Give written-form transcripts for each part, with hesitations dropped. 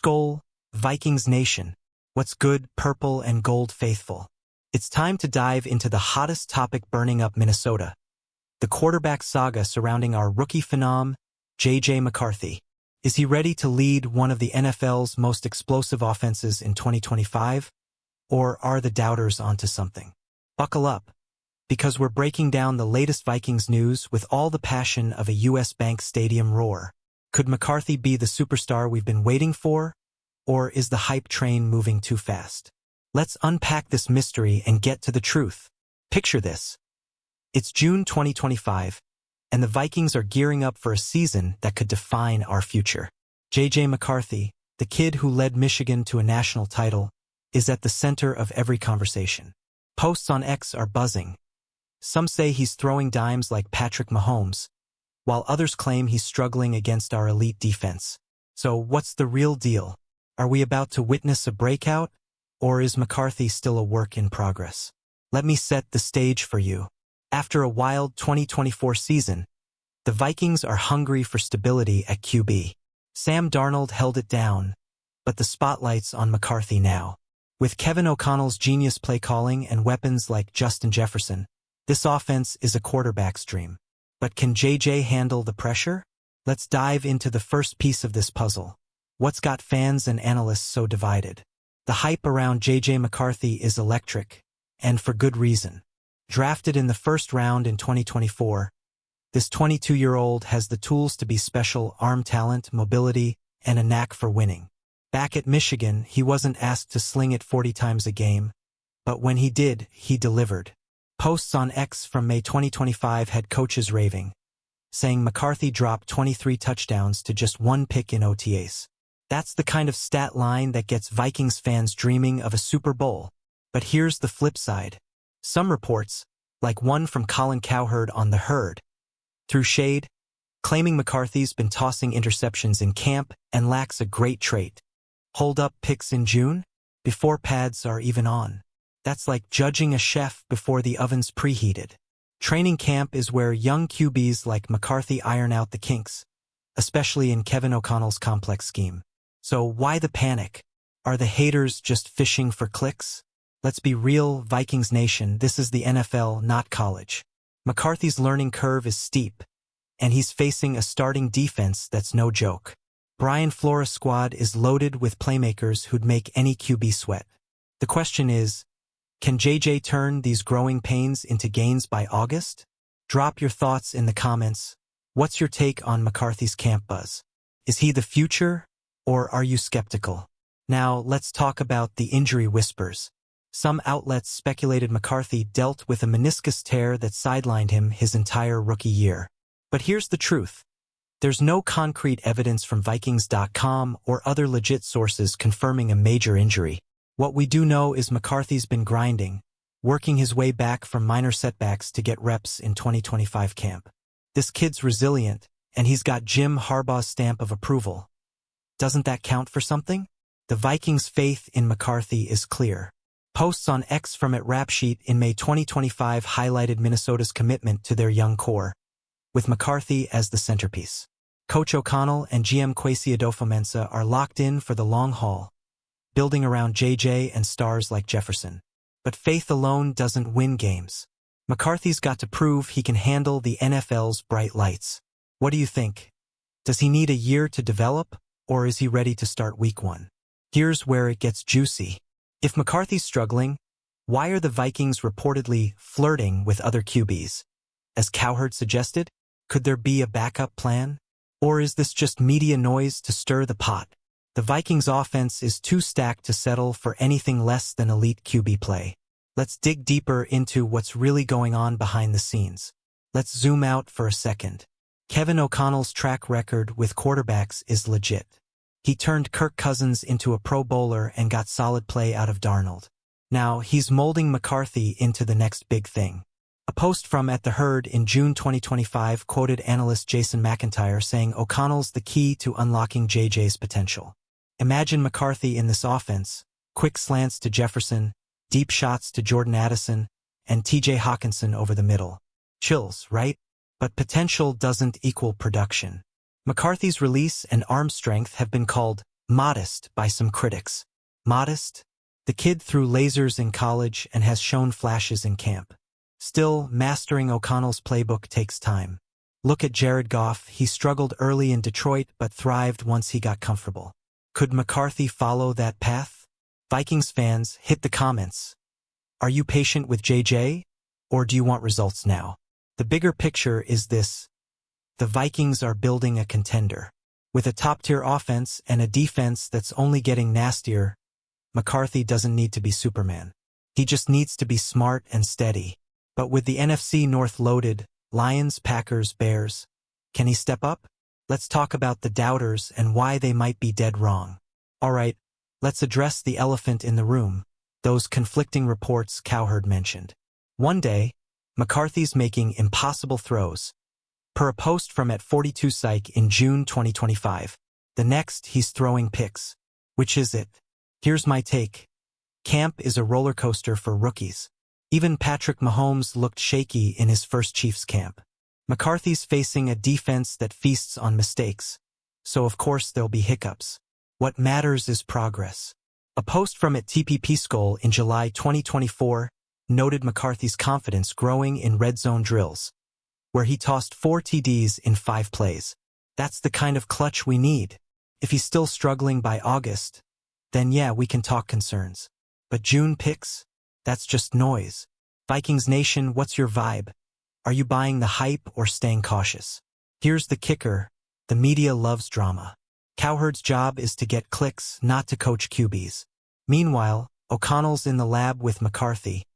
Skol, Vikings Nation. What's good, purple and gold faithful? It's time to dive into the hottest topic burning up Minnesota. The quarterback saga surrounding our rookie phenom, J.J. McCarthy. Is he ready to lead one of the NFL's most explosive offenses in 2025? Or are the doubters onto something? Buckle up, because we're breaking down the latest Vikings news with all the passion of a U.S. Bank Stadium roar. Could McCarthy be the superstar we've been waiting for? Or is the hype train moving too fast? Let's unpack this mystery and get to the truth. Picture this. It's June 2025, and the Vikings are gearing up for a season that could define our future. J.J. McCarthy, the kid who led Michigan to a national title, is at the center of every conversation. Posts on X are buzzing. Some say he's throwing dimes like Patrick Mahomes, while others claim he's struggling against our elite defense. So what's the real deal? Are we about to witness a breakout, or is McCarthy still a work in progress? Let me set the stage for you. After a wild 2024 season, the Vikings are hungry for stability at QB. Sam Darnold held it down, but the spotlight's on McCarthy now. With Kevin O'Connell's genius play calling and weapons like Justin Jefferson, this offense is a quarterback's dream. But can JJ handle the pressure? Let's dive into the first piece of this puzzle. What's got fans and analysts so divided? The hype around J.J. McCarthy is electric, and for good reason. Drafted in the first round in 2024, this 22-year-old has the tools to be special: arm talent, mobility, and a knack for winning. Back at Michigan, he wasn't asked to sling it 40 times a game, but when he did, he delivered. Posts on X from May 2025 had coaches raving, saying McCarthy dropped 23 touchdowns to just one pick in OTAs. That's the kind of stat line that gets Vikings fans dreaming of a Super Bowl. But here's the flip side. Some reports, like one from Colin Cowherd on The Herd, threw shade, claiming McCarthy's been tossing interceptions in camp and lacks a great trait. Hold up picks in June? Before pads are even on. That's like judging a chef before the oven's preheated. Training camp is where young QBs like McCarthy iron out the kinks, especially in Kevin O'Connell's complex scheme. So why the panic? Are the haters just fishing for clicks? Let's be real, Vikings Nation, this is the NFL, not college. McCarthy's learning curve is steep, and he's facing a starting defense that's no joke. Brian Flores' squad is loaded with playmakers who'd make any QB sweat. The question is, can JJ turn these growing pains into gains by August? Drop your thoughts in the comments. What's your take on McCarthy's camp buzz? Is he the future, or are you skeptical? Now, let's talk about the injury whispers. Some outlets speculated McCarthy dealt with a meniscus tear that sidelined him his entire rookie year. But here's the truth. There's no concrete evidence from Vikings.com or other legit sources confirming a major injury. What we do know is McCarthy's been grinding, working his way back from minor setbacks to get reps in 2025 camp. This kid's resilient, and he's got Jim Harbaugh's stamp of approval. Doesn't that count for something? The Vikings' faith in McCarthy is clear. Posts on X from at Rap Sheet in May 2025 highlighted Minnesota's commitment to their young core, with McCarthy as the centerpiece. Coach O'Connell and GM Kwesi Adofo-Mensah are locked in for the long haul, building around JJ and stars like Jefferson. But faith alone doesn't win games. McCarthy's got to prove he can handle the NFL's bright lights. What do you think? Does he need a year to develop, or is he ready to start week one? Here's where it gets juicy. If McCarthy's struggling, why are the Vikings reportedly flirting with other QBs? As Cowherd suggested, could there be a backup plan? Or is this just media noise to stir the pot? The Vikings' offense is too stacked to settle for anything less than elite QB play. Let's dig deeper into what's really going on behind the scenes. Let's zoom out for a second. Kevin O'Connell's track record with quarterbacks is legit. He turned Kirk Cousins into a Pro Bowler and got solid play out of Darnold. Now, he's molding McCarthy into the next big thing. A post from At The Herd in June 2025 quoted analyst Jason McIntyre saying O'Connell's the key to unlocking JJ's potential. Imagine McCarthy in this offense: quick slants to Jefferson, deep shots to Jordan Addison, and TJ Hawkinson over the middle. Chills, right? But potential doesn't equal production. McCarthy's release and arm strength have been called modest by some critics. Modest? The kid threw lasers in college and has shown flashes in camp. Still, mastering O'Connell's playbook takes time. Look at Jared Goff. He struggled early in Detroit but thrived once he got comfortable. Could McCarthy follow that path? Vikings fans, hit the comments. Are you patient with JJ? Or do you want results now? The bigger picture is this. The Vikings are building a contender. With a top-tier offense and a defense that's only getting nastier, McCarthy doesn't need to be Superman. He just needs to be smart and steady. But with the NFC North loaded, Lions, Packers, Bears, can he step up? Let's talk about the doubters and why they might be dead wrong. Alright, let's address the elephant in the room, those conflicting reports Cowherd mentioned. One day, McCarthy's making impossible throws. Per a post from @42psych in June 2025. The next, he's throwing picks. Which is it? Here's my take. Camp is a roller coaster for rookies. Even Patrick Mahomes looked shaky in his first Chiefs camp. McCarthy's facing a defense that feasts on mistakes. So of course there'll be hiccups. What matters is progress. A post from @TPPSkull in July 2024 noted McCarthy's confidence growing in red zone drills, where he tossed 4 TDs in 5 plays. That's the kind of clutch we need. If he's still struggling by August, then yeah, we can talk concerns. But June picks? That's just noise. Vikings Nation, what's your vibe? Are you buying the hype or staying cautious? Here's the kicker. The media loves drama. Cowherd's job is to get clicks, not to coach QBs. Meanwhile, O'Connell's in the lab with McCarthy,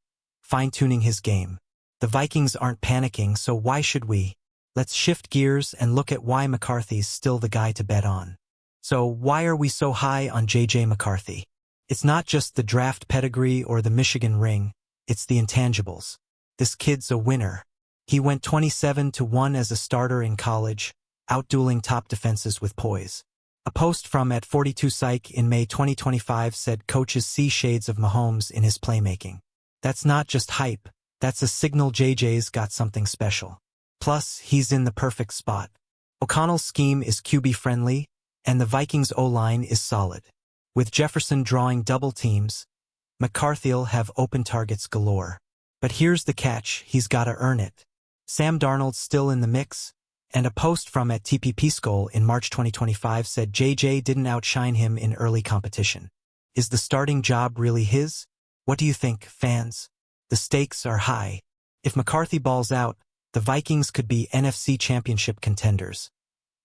fine-tuning his game. The Vikings aren't panicking, so why should we? Let's shift gears and look at why McCarthy's still the guy to bet on. So why are we so high on JJ McCarthy? It's not just the draft pedigree or the Michigan ring, it's the intangibles. This kid's a winner. He went 27-1 as a starter in college, outdueling top defenses with poise. A post from @42psych in May 2025 said coaches see shades of Mahomes in his playmaking. That's not just hype, that's a signal JJ's got something special. Plus, he's in the perfect spot. O'Connell's scheme is QB-friendly, and the Vikings' O-line is solid. With Jefferson drawing double teams, McCarthy'll have open targets galore. But here's the catch, he's gotta earn it. Sam Darnold's still in the mix, and a post from @TPPSkull in March 2025 said JJ didn't outshine him in early competition. Is the starting job really his? What do you think, fans? The stakes are high. If McCarthy balls out, the Vikings could be NFC Championship contenders,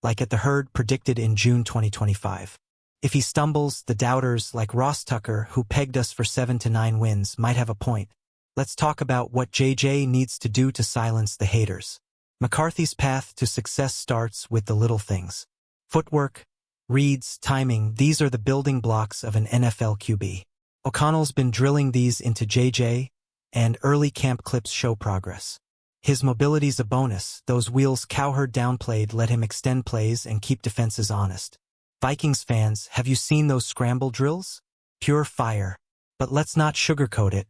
like the Herd predicted in June 2025. If he stumbles, the doubters, like Ross Tucker, who pegged us for 7 to 9 wins, might have a point. Let's talk about what JJ needs to do to silence the haters. McCarthy's path to success starts with the little things. Footwork, reads, timing, these are the building blocks of an NFL QB. O'Connell's been drilling these into JJ, and early camp clips show progress. His mobility's a bonus. Those wheels Cowherd downplayed let him extend plays and keep defenses honest. Vikings fans, have you seen those scramble drills? Pure fire. But let's not sugarcoat it.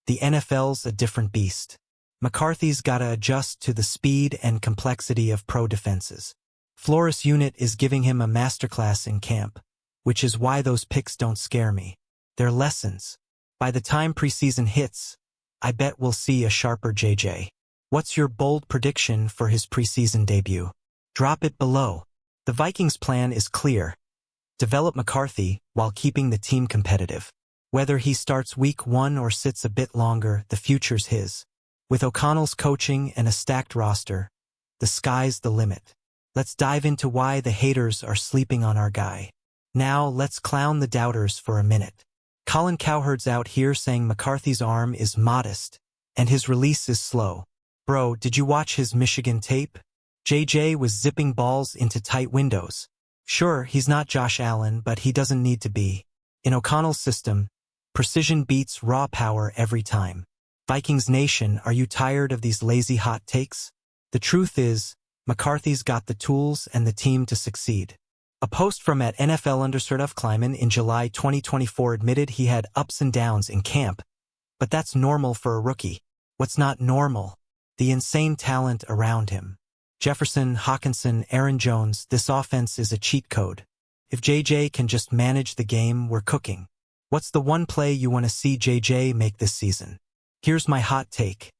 The NFL's a different beast. McCarthy's gotta adjust to the speed and complexity of pro defenses. Flores unit is giving him a masterclass in camp, which is why those picks don't scare me. They're lessons. By the time preseason hits, I bet we'll see a sharper JJ. What's your bold prediction for his preseason debut? Drop it below. The Vikings' plan is clear. Develop McCarthy while keeping the team competitive. Whether he starts week 1 or sits a bit longer, the future's his. With O'Connell's coaching and a stacked roster, the sky's the limit. Let's dive into why the haters are sleeping on our guy. Now, let's clown the doubters for a minute. Colin Cowherd's out here saying McCarthy's arm is modest, and his release is slow. Bro, did you watch his Michigan tape? JJ was zipping balls into tight windows. Sure, he's not Josh Allen, but he doesn't need to be. In O'Connell's system, precision beats raw power every time. Vikings Nation, are you tired of these lazy hot takes? The truth is, McCarthy's got the tools and the team to succeed. A post from @NFL_Kleiman in July 2024 admitted he had ups and downs in camp, but that's normal for a rookie. What's not normal? The insane talent around him. Jefferson, Hawkinson, Aaron Jones, this offense is a cheat code. If JJ can just manage the game, we're cooking. What's the one play you want to see JJ make this season? Here's my hot take.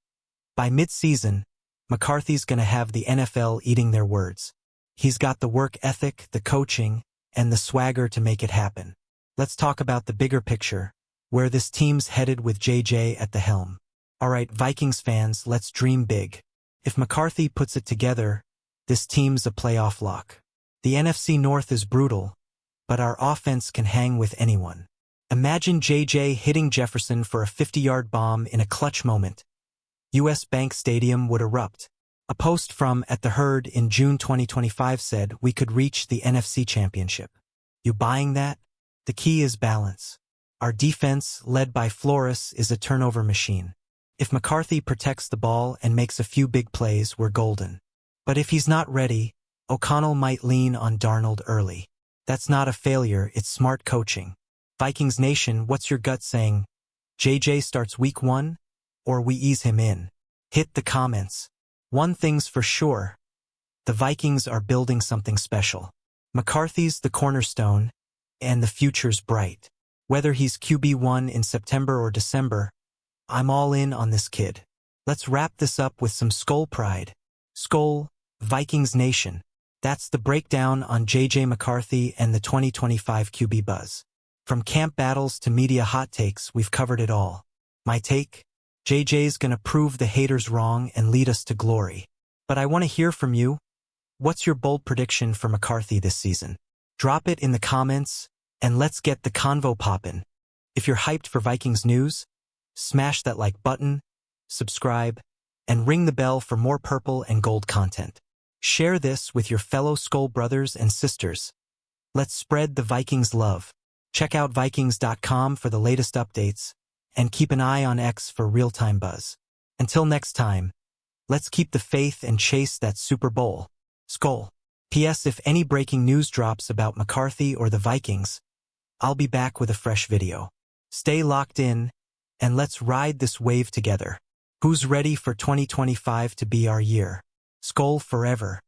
By mid-season, McCarthy's gonna have the NFL eating their words. He's got the work ethic, the coaching, and the swagger to make it happen. Let's talk about the bigger picture, where this team's headed with JJ at the helm. Alright, Vikings fans, let's dream big. If McCarthy puts it together, this team's a playoff lock. The NFC North is brutal, but our offense can hang with anyone. Imagine JJ hitting Jefferson for a 50-yard bomb in a clutch moment. US Bank Stadium would erupt. A post from At the Herd in June 2025 said we could reach the NFC Championship. You buying that? The key is balance. Our defense, led by Flores, is a turnover machine. If McCarthy protects the ball and makes a few big plays, we're golden. But if he's not ready, O'Connell might lean on Darnold early. That's not a failure, it's smart coaching. Vikings Nation, what's your gut saying? JJ starts week 1? Or we ease him in? Hit the comments. One thing's for sure. The Vikings are building something special. McCarthy's the cornerstone, and the future's bright. Whether he's QB1 in September or December, I'm all in on this kid. Let's wrap this up with some Skol pride. Skol, Vikings Nation. That's the breakdown on JJ McCarthy and the 2025 QB buzz. From camp battles to media hot takes, we've covered it all. My take? JJ's gonna prove the haters wrong and lead us to glory. But I want to hear from you. What's your bold prediction for McCarthy this season? Drop it in the comments, and let's get the convo poppin'. If you're hyped for Vikings news, smash that like button, subscribe, and ring the bell for more purple and gold content. Share this with your fellow Skol brothers and sisters. Let's spread the Vikings love. Check out Vikings.com for the latest updates, and keep an eye on X for real-time buzz. Until next time, let's keep the faith and chase that Super Bowl. Skol. P.S. If any breaking news drops about McCarthy or the Vikings, I'll be back with a fresh video. Stay locked in, and let's ride this wave together. Who's ready for 2025 to be our year? Skol forever.